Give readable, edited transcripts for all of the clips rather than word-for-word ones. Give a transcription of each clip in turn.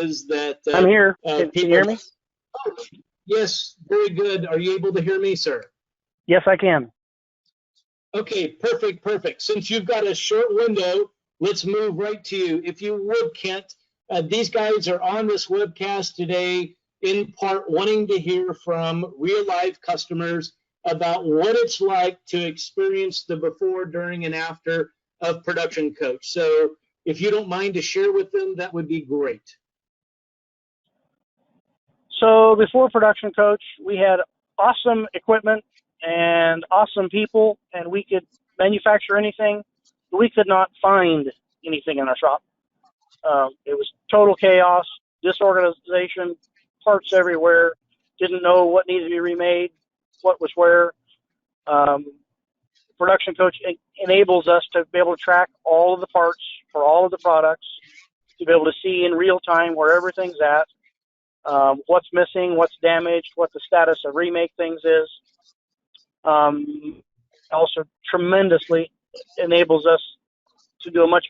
is that I'm here. Can you hear me? Oh, yes, very good. Are you able to hear me, sir? Yes, I can. Okay, perfect. Since you've got a short window, let's move right to you. If you would, Kent, these guys are on this webcast today in part wanting to hear from real-life customers about what it's like to experience the before, during, and after of Production Coach. So if you don't mind to share with them, that would be great. So before Production Coach, we had awesome equipment and awesome people, and we could manufacture anything. We could not find anything in our shop. It was total chaos, disorganization, parts everywhere, didn't know what needed to be remade, what was where. Production Coach enables us to be able to track all of the parts for all of the products, to be able to see in real time where everything's at, what's missing, what's damaged, what the status of remake things is. Also tremendously enables us to do a much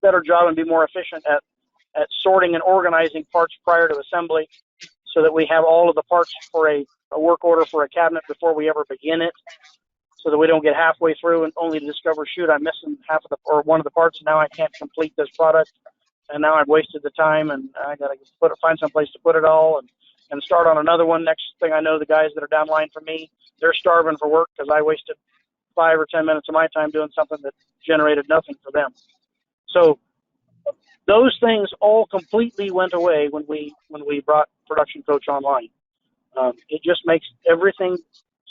better job and be more efficient at sorting and organizing parts prior to assembly, so that we have all of the parts for a work order for a cabinet before we ever begin it, so that we don't get halfway through and only to discover, shoot, I'm missing half of one of the parts, and now I can't complete this product, and now I've wasted the time, and I got to find some place to put it all and start on another one. Next thing I know, the guys that are down line from me, they're starving for work because I wasted 5 or 10 minutes of my time doing something that generated nothing for them. So those things all completely went away when we brought Production Coach online. It just makes everything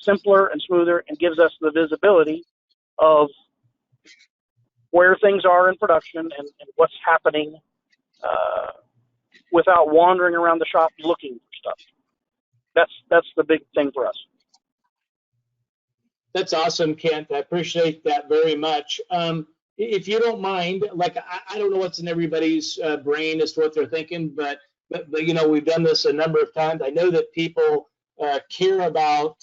simpler and smoother and gives us the visibility of where things are in production and what's happening without wandering around the shop looking for stuff. That's the big thing for us. That's awesome, Kent. I appreciate that very much. If you don't mind, like I don't know what's in everybody's brain as to what they're thinking, but you know, we've done this a number of times. I know that people care about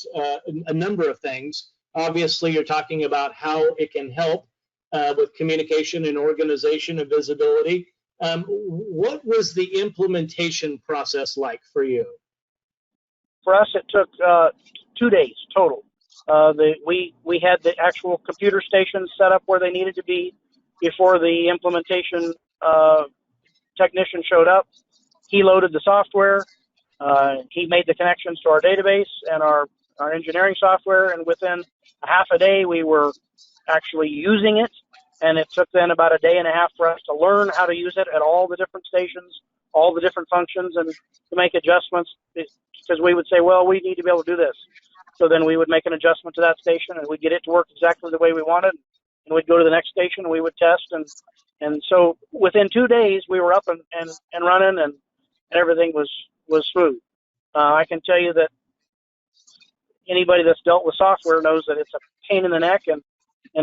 a number of things. Obviously, you're talking about how it can help with communication and organization and visibility. What was the implementation process like for you? For us, it took 2 days total. We had the actual computer stations set up where they needed to be before the implementation technician showed up. He loaded the software. He made the connections to our database and our engineering software, and within a half a day, we were actually using it. And it took then about a day and a half for us to learn how to use it at all the different stations, all the different functions, and to make adjustments, because we would say, well, we need to be able to do this. So then we would make an adjustment to that station, and we'd get it to work exactly the way we wanted. And we'd go to the next station, and we would test. And so within 2 days, we were up and running, and everything was smooth. I can tell you that anybody that's dealt with software knows that it's a pain in the neck, and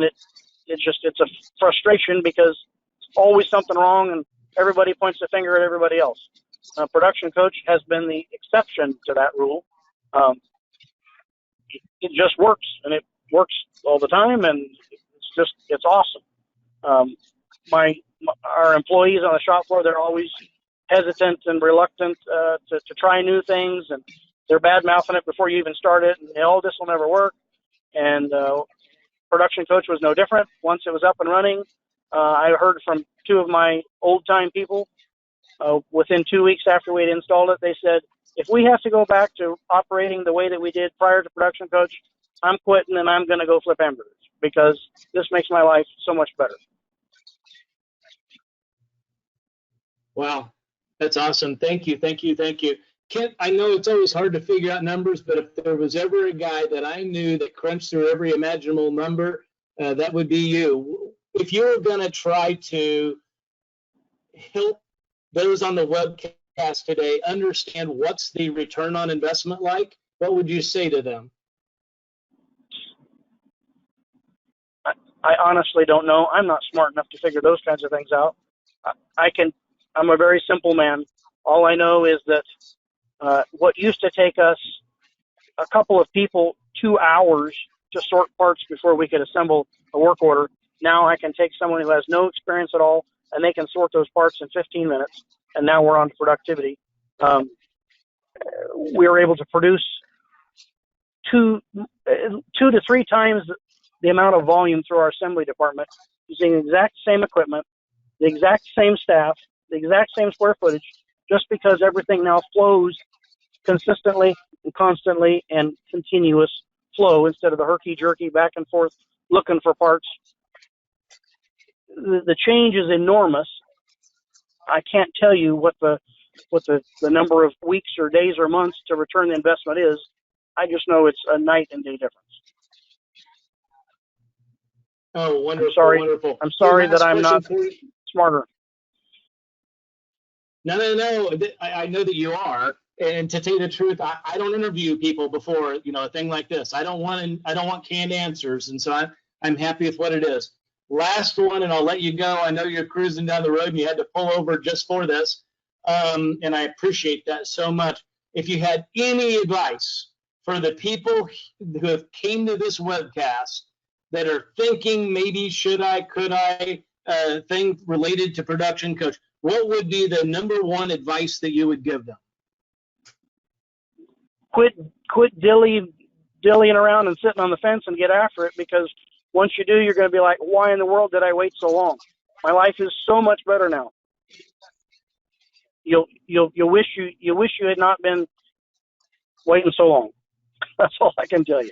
it's a frustration because it's always something wrong, and everybody points the finger at everybody else. Production Coach has been the exception to that rule. It just works, and it works all the time, and it's awesome. Our employees on the shop floor, they're always hesitant and reluctant to try new things, and they're bad-mouthing it before you even start it, and this will never work. And Production Coach was no different. Once it was up and running, I heard from 2 of my old-time people within 2 weeks after we had installed it. They said, if we have to go back to operating the way that we did prior to Production Coach, I'm quitting and I'm going to go flip hamburgers, because this makes my life so much better. Wow, that's awesome. Thank you. Kent, I know it's always hard to figure out numbers, but if there was ever a guy that I knew that crunched through every imaginable number, that would be you. If you were going to try to help those on the webcast today understand what's the return on investment like, what would you say to them? I honestly don't know. I'm not smart enough to figure those kinds of things out. I'm a very simple man. All I know is that what used to take us a couple of people 2 hours to sort parts before we could assemble a work order, now I can take someone who has no experience at all and they can sort those parts in 15 minutes. And now we're on to productivity. We were able to produce two to three times the amount of volume through our assembly department using the exact same equipment, the exact same staff, the exact same square footage, just because everything now flows consistently and constantly and continuous flow instead of the herky-jerky back and forth looking for parts. The change is enormous. I can't tell you what the number of weeks or days or months to return the investment is. I just know it's a night and day difference. Oh, wonderful! Wonderful. I'm sorry that I'm not smarter. No. I know that you are. And to tell you the truth, I don't interview people before, a thing like this. I don't want canned answers, and so I'm happy with what it is. Last one, and I'll let you go. I know you're cruising down the road and you had to pull over just for this, and I appreciate that so much. If you had any advice for the people who have came to this webcast that are thinking maybe could I, thing related to production coach, what would be the number one advice that you would give them? Quit dillying around and sitting on the fence and get after it, because once you do, you're going to be like, why in the world did I wait so long? My life is so much better now. You'll wish you had not been waiting so long. That's all I can tell you.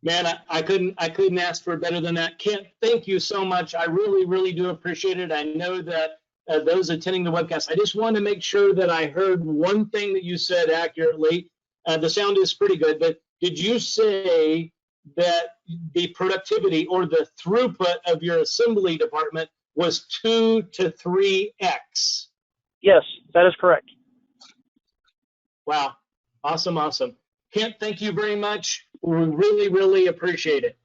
Man, I couldn't ask for better than that. Kent, thank you so much. I really, really do appreciate it. I know that those attending the webcast, I just wanted to make sure that I heard one thing that you said accurately. The sound is pretty good, but did you say that the productivity or the throughput of your assembly department was 2 to 3x? Yes, that is correct. Wow. Awesome. Kent, thank you very much. We really, really appreciate it.